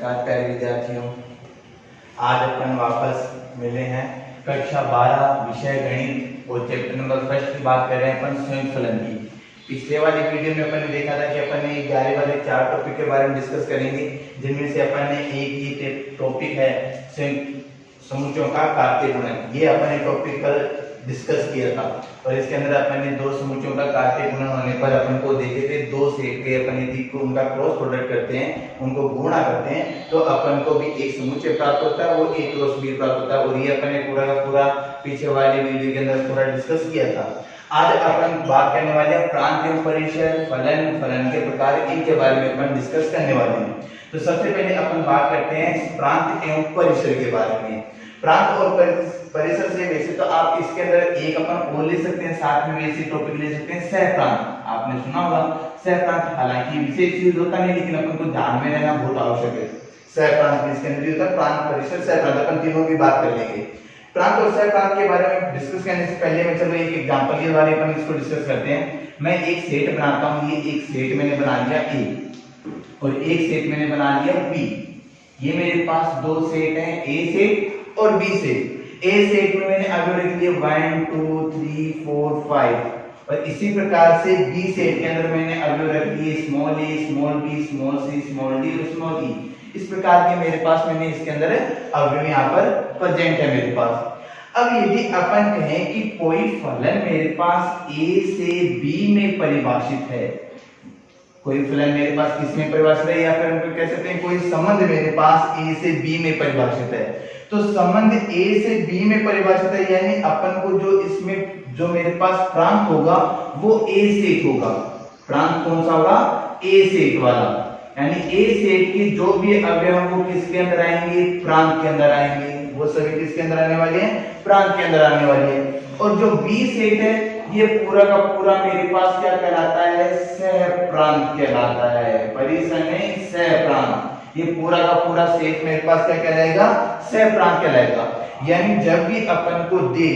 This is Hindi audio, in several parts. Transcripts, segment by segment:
नमस्कार प्यारे विद्यार्थियों, आज अपन वापस मिले हैं कक्षा 12 विषय गणित और चैप्टर नंबर फर्स्ट की बात कर रहे हैं अपन संयुक्त फलन की। पिछले वाली वीडियो में अपन ने देखा था कि अपन ने 11 वाले 4 टॉपिक के बारे में डिस्कस करेंगे, जिनमें से अपन ने एक ही टॉपिक है संयुक्त समुच्चयों का कार्तीय गुणन। ये अपन ने टॉपिक पर डिस्कस किया था और इसके अंदर अपन ने दो समुच्चयों का कार्तीय गुणन होने पर अपन को देखे थे दो सेट के अपन यदि उनका क्रॉस प्रोडक्ट करते हैं, उनको गुणा करते हैं तो अपन को भी एक समुच्चय प्राप्त होता है, वो एक क्रॉस बी प्राप्त होता है। और ये अपन ने पूरा का पूरा पीछे वाले वीडियो के अंदर पूरा डिस्कस किया था। आज अपन बात करने वाले हैं प्रांत एवं परिसर, फलन, फलन के प्रकार, इनके बारे में अपन डिस्कस करने वाले हैं। तो सबसे पहले अपन बात करते हैं प्रांत एवं परिसर के बारे में। प्रांत और परिसर से वैसे तो आप इसके अंदर एक अपन और ले सकते हैं, साथ में वैसे टॉपिक ले सकते हैं सह प्रांत। आपने सुना होगा सह प्रांत, हालांकि विशेष यूज होता नहीं लेकिन अपन को ध्यान में रहना बहुत आवश्यक है। सह प्रांत इसके अंदर होता है, प्रांत, परिसर, सह प्रांत, अपन तीनों की बात कर लेंगे। प्रांत और सह प्रांत के बारे में डिस्कस करने से पहले मैं चलो एक एग्जांपल के बारे में अपन इसको डिस्कस करते हैं। मैं एक सेट बनाता हूं, ये एक सेट मैंने बना लिया ए और एक सेट मैंने बना लिया बी। ये मेरे पास दो सेट हैं, ए सेट और बी सेट। ए सेट में मैंने अवयव लिख दिए 1 2 3 4 5 और इसी प्रकार से बी सेट के अंदर मैंने अवयव रख दिए स्मॉल ए, small B, small C, small D और स्मॉल ई। इस प्रकार के मेरे पास मैंने इसके अंदर अवयव यहाँ पर प्रेजेंट है मेरे पास। अब यदि अपन कहें कि कोई फलन मेरे पास ए से बी में परिभाषित है, कोई फलन मेरे पास किसमें परिभाषित है, या फिर हम कह सकते हैं कोई संबंध मेरे पास ए से बी में परिभाषित है, तो संबंध ए से बी में परिभाषित है यानी अपन को जो इसमें जो मेरे पास प्रांत होगा वो ए सेट होगा। प्रांत कौन सा होगा? ए सेट वाला। यानी ए सेट के जो भी अवयव हैं वो किसके अंदर आएंगे? प्रांत के अंदर आएंगे। वो सभी किसके अंदर आने वाले हैं? प्रांत के अंदर आने वाले हैं। और जो बी सेट है ये पूरा का पूरा मेरे पास क्या कहलाता है? सह प्रांत कहलाता है। परिसर नहीं, सह प्रांत। ये पूरा का पूरा सेट मेरे पास क्या कहलाएगा? सह प्रांत कहलाएगा। यानी जब भी अपन को दे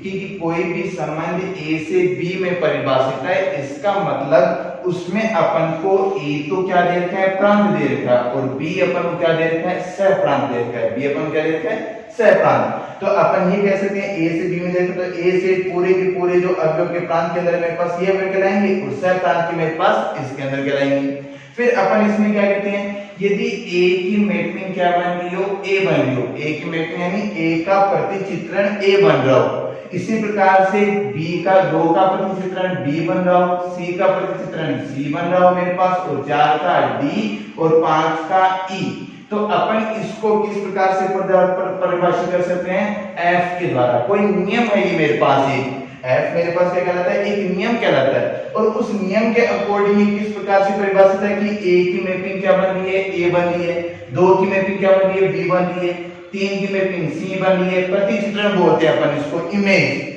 कि कोई भी संबंध ए से बी में परिभाषित है, इसका मतलब उसमें अपन को ए तो क्या दे रखा है? प्रांत दे रखा है और बी अपन को क्या दे रखा है? सह प्रांत दे रखा है। बी अपन क्या दे रखा है? सह प्रांत। तो अपन ये कह सकते हैं ए से बी में देखो तो ए से पूरे के पूरे जो अवयव के प्रांत के अंदर मेरे पास ये अवयव कहलाएंगे और सह प्रांत के मेरे पास इसके अंदर कहलाएंगे। फिर अपन इसमें क्या कहते हैं? यदि ए की मैपिंग क्या बन रही हो? ए बन रही हो। ए की मैपिंग यानी ए का प्रतिचित्रण ए बन रहा हो। इसी प्रकार से बी का 2 का प्रतिचित्रण बी बन रहा हो, सी का प्रतिचित्रण सी बन रहा हो मेरे पास, और 4 का डी और 5 का ई। तो अपन इसको किस प्रकार से परिभाषित कर सकते हैं? एफ के द्वारा। कोई नियम है ये मेरे पास, एक एफ मेरे पास क्या कहलाता है? एक नियम कहलाता है। और उस नियम के अकॉर्डिंग किस प्रकार से परिभाषित है कि ए की मैपिंग क्या बन रही है? ए बन रही है। 2 की मैपिंग क्या बन रही है? बी बन रही है। 3 की मैपिंग सी बन रही है। प्रतिचित्रण बोलते हैं अपन इसको, इमेज।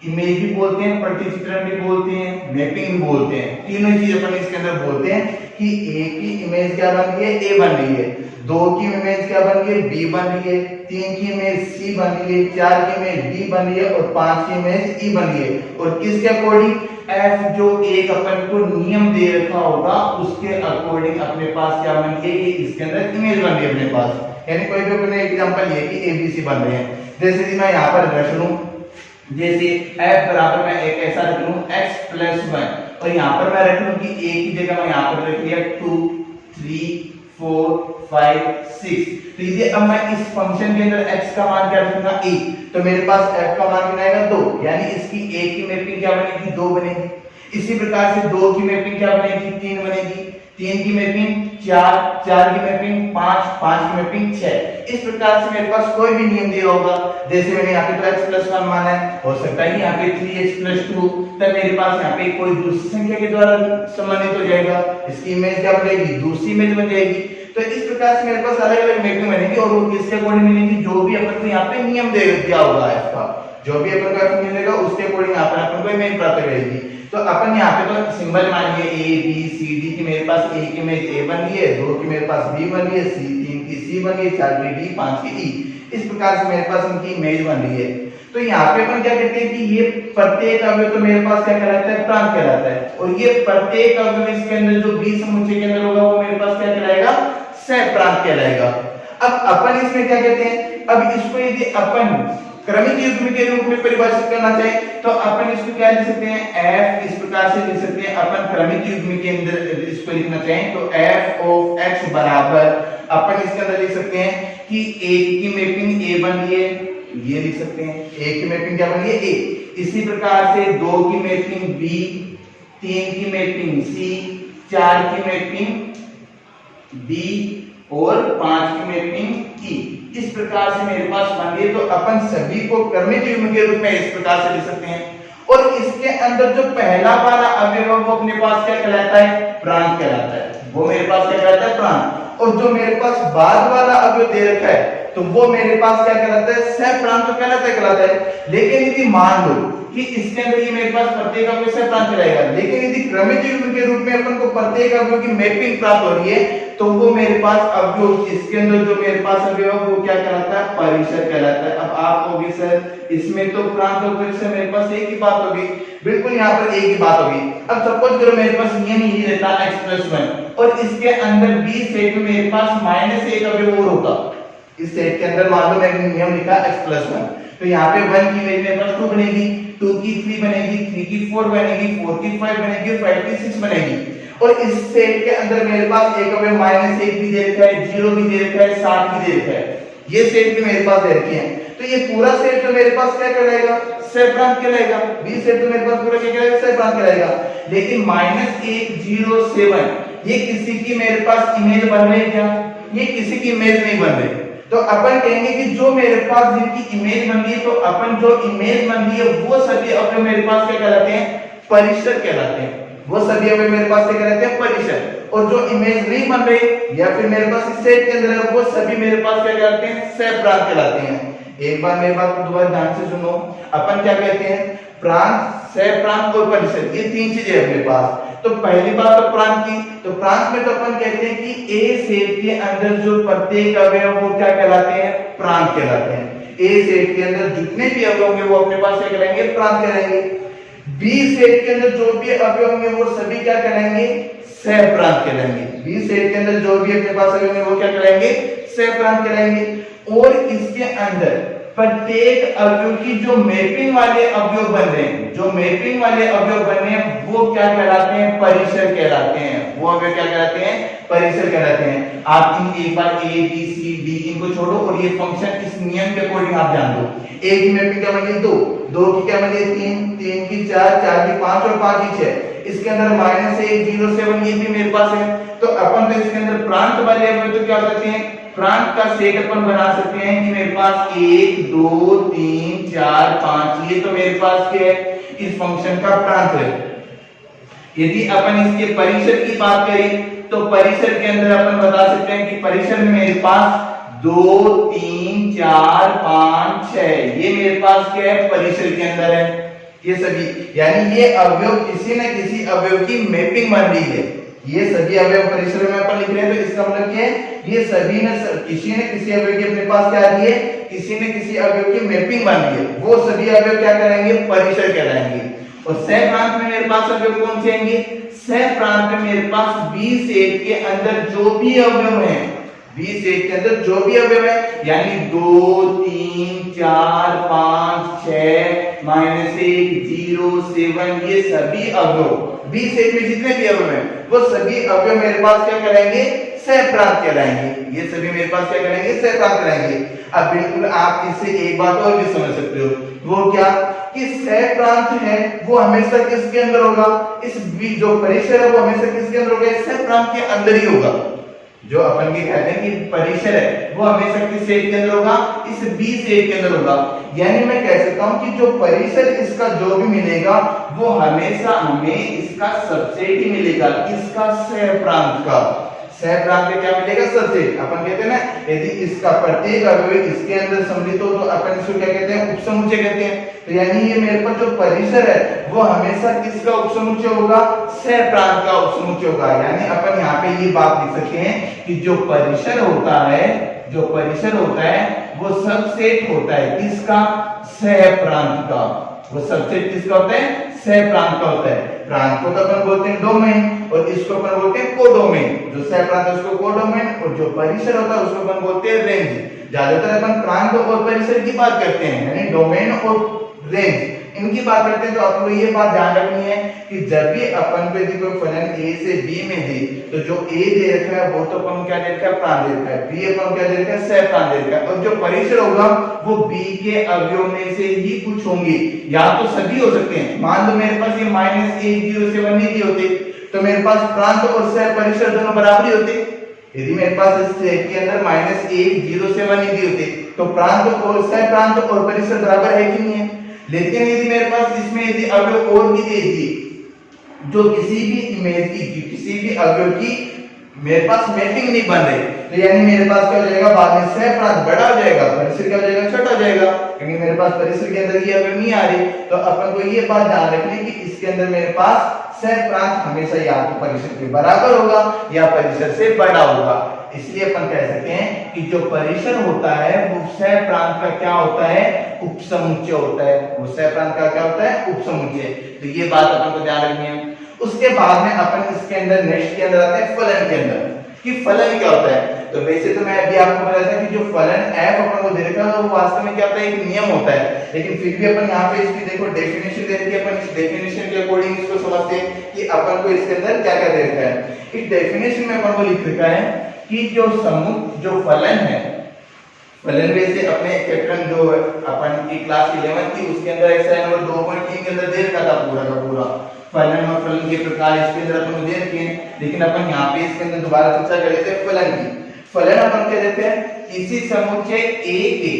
इमेज भी बोलते हैं, प्रतिचित्रण भी बोलते हैं, मैपिंग भी बोलते हैं। तीनों चीज अपन इसके अंदर बोलते हैं कि ए की इमेज क्या बन रही है? ए बन रही है। 2 की इमेज क्या बन रही है? बी बन रही है। 3 की इमेज सी बन रही है। 4 की इमेज डी बन रही है और 5 की इमेज ई बन रही है। और किसके अकॉर्डिंग? एफ जो एक अपन को नियम दे रखा होगा उसके अकॉर्डिंग अपने पास क्या बन रही है? ये इसके अंदर इमेज बन रही है अपने पास। यानी कोई भी अपने एग्जांपल ये कि एबीसी बन रहे हैं। जैसे कि मैं यहाँ पर रख लूं, जैसे f बराबर मैं एक ऐसा रख लूं x + 1 और यहाँ पर मैं रख लूं कि a की जगह मैं यहाँ पर रख लिया 2 3 4 5 6। तो ये अब मैं इस फंक्शन के अंदर x का मान क्या रखूंगा? 1। तो मेरे पास f का मान कितना आएगा? 2। यानी इसकी a की मैपिंग क्या बनेगी? 2 बनेगी। इसी प्रकार से 2 की मैपिंग क्या बनेगी? 3 बनेगी। 3 की मैपिंग 4, 4 की मैपिंग 5, 5 की मैपिंग 6। इस प्रकार से मेरे पास कोई भी नियम दिया होगा, जैसे मैंने यहाँ पे तो x + 1 माना है, हो सकता है यहाँ पे 3x + 2, तब मेरे पास यहाँ पे कोई दूसरी संख्या के द्वारा संबंधित हो जाएगा। इसकी इमेज क्या बन जाएगी? दूसरी इमेज बन जाएगी। तो इस प्रकार से मेरे पास अलग-अलग मैपिंग बनेगी और वो किसके अकॉर्डिंग मिलेंगी? जो भी अपन को यहाँ पे नियम दे दिया होगा f का, जो भी अपन को f मिलेगा उसके अकॉर्डिंग यहाँ पर अपन को इमेज प्राप्त रहेगी। तो अपन यहाँ पे तो सिंबल मान लिए a b c d की मेरे पास a की इमेज a बन रही है, 2 की मेरे पास b बन रही है, 3 की c बन रही है, 4 की d, 5 की e। इस प्रकार से मेरे पास इनकी इमेज बन रही है। तो यहाँ पे अपन क्या कहते हैं कि ये प्रत्येक अवयव तो मेरे पास क्या कहलाता है? प्रांत कहलाता है। और ये प्रत्येक अवयव इसके अंदर जो बी समुच्चय के अंदर होगा वो मेरे पास क्या कहलाएगा? सह प्रांत कहलाएगा। अब अपन इसमें क्या कहते हैं, अब इसको यदि अपन क्रमिक युग्म के रूप में परिभाषित करना चाहे तो अपन इसको क्या लिख सकते हैं, f इस प्रकार से लिख सकते हैं। अपन क्रमिक युग्म के अंदर इसको लिखना चाहें तो f ऑफ x बराबर अपन इसके अंदर लिख सकते हैं कि एक की मैपिंग a बन रही है, ये लिख सकते हैं एक की मैपिंग क्या बन रही है a। इसी प्रकार से दो की मैपिंग b, तीन की मैपिंग c, चार की मैपिंग d और पांच की मैपिंग e। इस प्रकार से मेरे पास बन गई। तो अपन सभी को क्रमिक युग्म के रूप में इस प्रकार से लिख सकते हैं। और इसके अंदर जो पहला वाला अवयव वो अपने पास क्या कहलाता है, प्रांत कहलाता है। वो मेरे पास क्या कहलाता है, प्रांत। और जो मेरे पास बाद वाला अवयव दे रखा है तो वो मेरे पास क्या कहलाता है, सह प्रांत तो कहलाता है। लेकिन यदि मान लो कि इसके अंदर ये मेरे पास प्रत्येक अवयव सह प्रांत कहलाएगा, लेकिन यदि क्रमिक युग्म के रूप में अपन को प्रत्येक अवयव की मैपिंग प्राप्त हो रही है तो वो मेरे पास अवयव, इसके अंदर जो मेरे पास अवयव वो क्या कहलाता है, परिसर कहलाता है। अब आप कहोगे सर इसमें तो प्रांत और परिसर मेरे पास एक ही बात होगी। बिल्कुल यहाँ पर एक ही बात होगी। अब सपोज करो मेरे पास नियम ही रहता x+1 और इसके अंदर b सेट में मेरे पास -1 अवयव और होता। इस सेट के अंदर मान लो मैंने नियम लिखा x+1 तो यहाँ पे 1 की वैल्यू मेरे पास 2 बनेगी, 2 की 3 बनेगी, 3 की 4 बनेगी, 4 की 5 बनेगी, 5 की 6 बनेगी। और इस सेट के अंदर मेरे पास एक अवयव -1 भी दे रखा है, 0 भी दे रखा है, 7 भी दे रखा है। ये सेट भी मेरे पास दे रखे हैं। तो ये पूरा सेट तो मेरे पास क्या कहलाएगा, सह प्रांत कहलाएगा। बी सेट तो मेरे पास पूरा क्या कहलाएगा, सह प्रांत कहलाएगा। लेकिन -1 0 7 ये किसी की मेरे पास इमेज बन रही है क्या, ये किसी की इमेज नहीं बन रही। तो अपन कहेंगे कि जो मेरे पास जिनकी इमेज बन रही है तो अपन जो इमेज बन रही है वो सभी अवयव मेरे पास क्या कहलाते हैं, परिसर कहलाते हैं। वो सभी अवयव मेरे पास क्या कहलाते हैं, परिसर। और जो इमेज नहीं बन रही या फिर मेरे पास इस सेट के अंदर है वो सभी मेरे पास क्या कहलाते हैं, सह प्रांत कहलाते हैं। एक बार मेरी बात को दोबारा ध्यान से सुनो। अपन क्या कहते हैं, प्रांत, सह प्रांत और परिसर, ये तीन चीजें है अपने पास। तो पहली बात तो प्रांत की, तो प्रांत में तो अपन कहते हैं कि ए सेट के अंदर जो प्रत्येक अवयव वो क्या कहलाते हैं, प्रांत कहलाते हैं। ए सेट के अंदर जितने भी अवयव होंगे वो अपने पास क्या कहलाएंगे, प्रांत कहलाएंगे। बी सेट के अंदर जो भी अवयव होंगे वो सभी क्या कहलाएंगे, सह प्रांत कहलाएंगे। बी सेट के अंदर जो भी अपने पास अवयव होंगे वो क्या कहलाएंगे, सह प्रांत कहलाएंगे। और इसके अंदर प्रत्येक अवयव की जो मैपिंग वाले अवयव बन रहे हैं, जो मैपिंग वाले अवयव बन रहे हैं वो क्या कहलाते हैं, परिसर कहलाते हैं। वो अवयव क्या कहलाते हैं, परिसर कहलाते हैं। आप इन एक बार ए बी सी डी इनको छोड़ो और ये फंक्शन इस नियम के अकॉर्डिंग आप जान लो। ए की मैपिंग क्या बनी, 2, 2 की क्या बनी, 3, 3 की 4, 4 की 5 और 5 की 6। इसके अंदर -1 0 7 ये भी मेरे पास है। तो अपन तो इसके अंदर प्रांत वाले अवयव तो क्या करते हैं, प्रांत का सेट अपन बना सकते हैं कि मेरे पास 1 2 3 4 5 ये तो मेरे पास क्या है, इस फंक्शन का प्रांत है। यदि अपन इसके परिसर की बात करें तो परिसर के अंदर अपन बता सकते हैं कि परिसर में मेरे पास 2 3 4 5 6 ये मेरे पास क्या है, परिसर के अंदर है। ये सभी यानी ये अवयव किसी न किसी अवयव की मैपिंग बन रही है। ये सभी अवयव परिसर में अपन लिख रहे हैं तो इसका मतलब क्या है, ये सभी ने किसी न किसी अवयव की अपने पास क्या आ रही है, किसी न किसी अवयव की मैपिंग बन रही है। वो सभी अवयव क्या करेंगे, परिसर कहलाएंगे। और सह प्रांत में मेरे पास अवयव कौन से आएंगे, सह प्रांत में मेरे पास बी सेट के अंदर जो भी अवयव हैं, बी सेट के अंदर जो भी अवयव है यानी 2 3 4 5 6 -1 0 7 ये सभी अवयव बी सेट में जितने भी अवयव हैं वो सभी अवयव मेरे पास क्या कहलाएंगे, सह प्रांत कहलाएंगे। ये सभी मेरे पास क्या कहलाएंगे, सह प्रांत कहलाएंगे। अब बिल्कुल आप इससे एक बात और भी समझ सकते हो, वो क्या कि सह प्रांत है वो हमेशा किसके अंदर होगा, इस जो परिसर है वो हमेशा किसके अंदर होगा, इस सह प्रांत के अंदर ही होगा। जो अपन के कहते हैं कि परिसर है वो हमेशा किस सेट के अंदर होगा, इस बी सेट के अंदर होगा। यानी मैं कह सकता हूं कि जो परिसर इसका जो भी मिलेगा वो हमेशा हमें इसका सबसेट ही मिलेगा, किसका, सह प्रांत का। सह प्रांत का क्या मिलेगा, सबसेट। अपन कहते हैं ना यदि इसका प्रत्येक अवयव इसके अंदर सम्मिलित हो तो अपन इसको क्या कहते हैं, उपसमुच्चय कहते हैं। तो यानी ये मेरे पास जो परिसर है वो हमेशा किसका उपसमुच्चय होगा, सह प्रांत का उपसमुच्चय होगा। यानी अपन यहाँ पे ये बात लिख सकते हैं कि जो परिसर होता है, जो परिसर होता है वो सबसेट होता है किसका, सह प्रांत का। वो सबसेट किसका होता है, सह प्रांत का होता है। प्रांत को तो अपन बोलते हैं डोमेन, और इसको अपन बोलते हैं कोडोमेन। जो सह प्रांत है उसको कोडोमेन, और जो परिसर होता है उसको अपन बोलते हैं रेंज। ज्यादातर अपन प्रांत और परिसर की बात करते हैं, यानी डोमेन और रेंज इनकी बात करते हैं। तो आपको ये बात ध्यान रखनी है कि जब भी अपन को यदि कोई फलन a से b में दे, तो जो a दे रखा है वो तो अपन क्या दे रखा है, प्रांत दे रखा है, b अपन क्या दे रखा है, सह प्रांत दे रखा है, और जो परिसर होगा वो b के अवयव में से ही कुछ होंगे, या तो सभी हो सकते हैं। मान लो मेरे पास ये -107 नहीं दिए होते तो मेरे पास प्रांत और सह परिसर दोनों बराबर ही होते। यदि मेरे पास इस सेट के अंदर -107 नहीं दिए होते तो प्रांत और सह प्रांत और परिसर बराबर है कि नहीं है। लेकिन यदि मेरे पास इसमें यदि अवयव और भी दे दिए जो किसी भी इमेज की, किसी भी अवयव की मेरे पास मैपिंग नहीं बन रही, तो यानी मेरे पास क्या हो जाएगा, बाद में सह प्रांत बड़ा हो जाएगा, परिसर क्या हो जाएगा, छोटा हो जाएगा, क्योंकि मेरे पास परिसर के अंदर ये अवयव नहीं आ रही। तो अपन को ये बात ध्यान रखनी है कि इसके अंदर मेरे पास सह प्रांत हमेशा या तो परिसर के बराबर होगा या परिसर से बड़ा होगा। इसलिए अपन कह सकते हैं कि जो परिसर होता है वो सह प्रांत का क्या होता है, उपसमुच्चय होता है। वो सह प्रांत का क्या होता है, उपसमुच्चय। तो ये बात अपन को ध्यान रखनी है। उसके बाद में अपन इसके अंदर नेक्स्ट के अंदर आते हैं फलन के अंदर, कि फलन क्या होता है। तो वैसे तो मैं अभी आपको बताया था कि जो फलन f अपन को दे रखा है वो वास्तव में क्या होता है, एक नियम होता है। लेकिन फिर भी अपन यहाँ पे इसकी देखो डेफिनेशन दे रखी है, अपन इस डेफिनेशन के अकॉर्डिंग इसको समझते हैं कि अपन को इसके अंदर क्या क्या दे रखा है। इस डेफिनेशन में अपन को लिख रखा है कि जो जो फलन है, फलन वैसे अपने चैप्टर जो अपन की क्लास 11 थी उसके अंदर एक्सरसाइज नंबर 2.3 के अंदर दे रखा था पूरा का पूरा फलन और फलन के प्रकार इसके अंदर अपन दे रखे हैं। लेकिन अपन यहाँ पे इसके अंदर दोबारा चर्चा कर लेते हैं फलन की। फलन अपन क्या देते हैं, किसी समुच्चय A के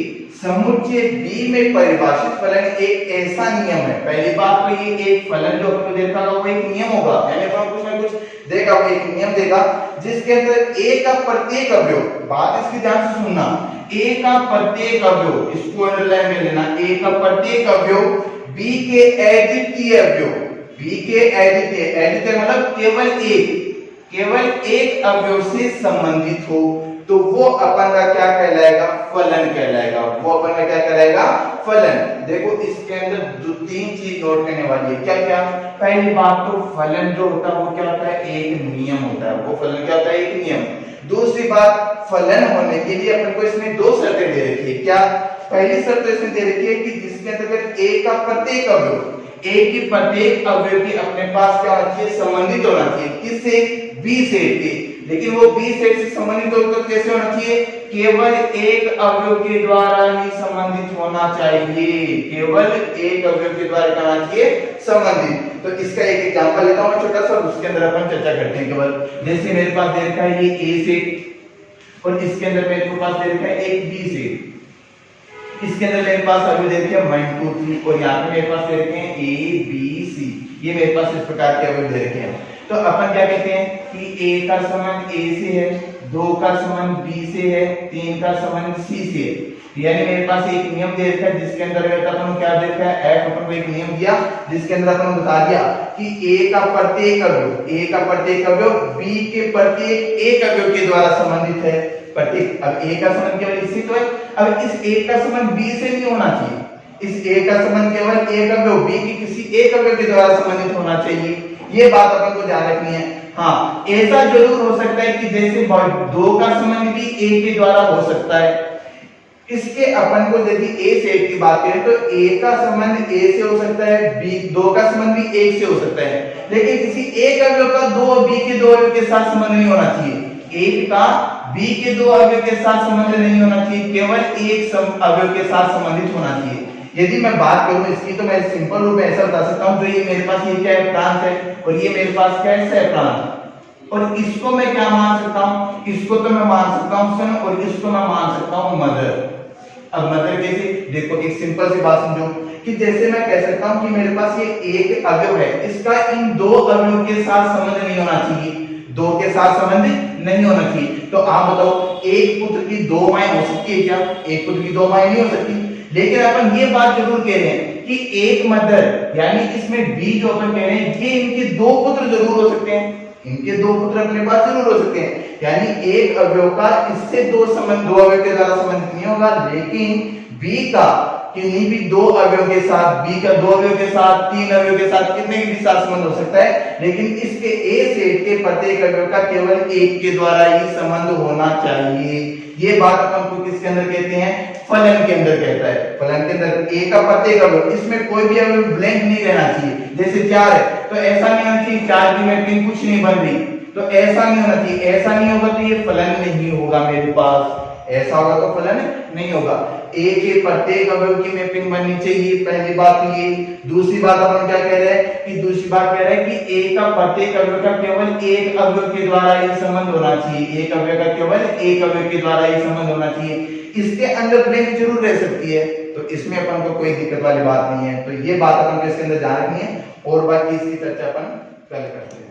समुच्चय B में परिभाषित फलन एक ऐसा नियम है। पहली बात तो ये एक फलन जो अपन को देखा होगा वो एक नियम होगा, यानी अपन कुछ ना कुछ देगा, वो एक नियम देगा जिसके अंदर A का प्रत्येक अवयव, बात इसकी ध्यान से सुनना, A का प्रत्येक अवयव, इसको अंडरलाइन में लेना, A का प्रत्येक अवयव B के अद्वितीय अवयव, B के अद्वितीय मतलब केवल एक अवयव से संबंधित हो, तो वो अपन का क्या कहलाएगा, फलन कहलाएगा। वो अपन का क्या कहलाएगा, फलन। देखो इसके अंदर दो तीन चीज नोट करने वाली है। क्या क्या, पहली बात तो फलन जो होता है वो क्या होता है, एक नियम होता है। वो फलन क्या होता है, एक नियम। दूसरी बात, फलन होने के लिए अपन को इसमें दो शर्तें दे रखी है। क्या, पहली शर्त तो इसमें दे रखी है कि जिसके अंतर्गत A का प्रत्येक अवयव, A की प्रत्येक अवयव की अपने पास क्या होना चाहिए, संबंधित होना चाहिए, किससे, B सेट के। लेकिन वो B सेट से संबंधित हो तो कैसे होना चाहिए, केवल एक अवयव के द्वारा ही संबंधित होना चाहिए, केवल एक अवयव के द्वारा होना चाहिए संबंधित। तो इसका एक एग्जांपल लेता हूं छोटा सा, उसके अंदर अपन चर्चा करते हैं। केवल जैसे मेरे पास दे रखा है ये A सेट और इसके अंदर मेरे पास दे रखा है एक B सेट, इसके अंदर मेरे पास अभी देखिए 1 2 3 और यहाँ पे मेरे पास दे रखे हैं A B C, ये मेरे पास इस प्रकार के अवयव दे रखे हैं। तो अपन क्या कहते हैं कि A का संबंध A से है, 2 का संबंध B से है, 3 का संबंध C से है। यानी मेरे पास एक नियम दे रखा है जिसके अंदर अपन क्या दे रखा है, F अपन को एक नियम दिया जिसके अंदर अपन बता दिया कि A का प्रत्येक अवयव B के प्रत्येक एक अवयव के द्वारा संबंधित है। प्रत्येक, अब A का संबंध केवल इससे तो है, अब इस A का संबंध B से नहीं होना चाहिए, इस A का संबंध केवल एक अवयव B के किसी एक अवयव के द्वारा संबंधित होना चाहिए। ये बात अपन को ध्यान रखनी है। हाँ, ऐसा जरूर हो सकता है कि जैसे 2 का संबंध भी A के द्वारा हो सकता है। इसके अपन को यदि A सेट की बात करें तो A का संबंध A से हो सकता है, B 2 का संबंध भी A से हो सकता है, लेकिन किसी एक अवयव का दो B के दो अवयव के साथ संबंध नहीं होना चाहिए। एक का B के दो अवयव के साथ संबंध नहीं होना चाहिए, केवल एक अवयव के साथ संबंधित होना चाहिए। यदि मैं बात करूं इसकी तो मैं सिंपल रूप में ऐसा बता सकता हूं, तो ये मेरे पास ये क्या है, प्रांत है, और ये मेरे पास क्या है, सह प्रांत। और इसको मैं क्या मान सकता हूं, इसको तो मैं मान सकता हूं सन, और इसको मैं मान सकता हूं मदर। अब मदर कैसे, देखो एक सिंपल सी बात समझो कि जैसे मैं कह सकता हूं कि मेरे पास ये एक अवयव है, इसका इन दो अवयव के साथ संबंध नहीं होना चाहिए, दो के साथ संबंध नहीं होना चाहिए। तो आप बताओ, एक पुत्र की दो माएं हो सकती है क्या, एक पुत्र की दो माएं नहीं हो सकती। लेकिन अपन ये बात जरूर कह रहे हैं कि एक मदर, यानी इसमें बी जो अपन कह रहे हैं, ये इनके दो पुत्र जरूर हो सकते हैं, इनके दो पुत्र अपने पास जरूर हो सकते हैं। यानी एक अवयव का इससे दो अवयव के द्वारा संबंधित नहीं होगा, लेकिन बी का किन्हीं भी दो अवयव के साथ, बी का दो अवयव के साथ, तीन अवयव के साथ कितने के साथ संबंध हो सकता है, लेकिन इसके ए सेट के प्रत्येक अवयव का केवल एक के द्वारा ही संबंध होना चाहिए। ये बात अपन को किसके अंदर कहते हैं, फलन के अंदर कहता है। फलन के अंदर ए का प्रत्येक अवयव, इसमें कोई भी अवयव ब्लैंक नहीं रहना चाहिए। जैसे 4 है तो ऐसा नहीं होना चाहिए 4 की मैपिंग कुछ नहीं बन रही, तो ऐसा नहीं होना चाहिए। ऐसा नहीं होगा तो ये फलन नहीं होगा मेरे पास, ऐसा होगा तो फलन नहीं होगा। ए के प्रत्येक अवयव की मैपिंग बननी चाहिए, पहली बात तो ये। दूसरी बात अपन क्या कह रहे हैं कि दूसरी बात कह रहे हैं कि ए का प्रत्येक अवयव का केवल एक अवयव के द्वारा ही संबंध होना चाहिए, एक अवयव का केवल एक अवयव के द्वारा ही संबंध होना चाहिए। इसके अंदर ब्लैंक जरूर रह सकती है, तो इसमें अपन को कोई दिक्कत वाली बात नहीं है। तो ये बात अपन को इसके अंदर ध्यान रखनी है, और बाकी इसकी चर्चा अपन कल करते हैं।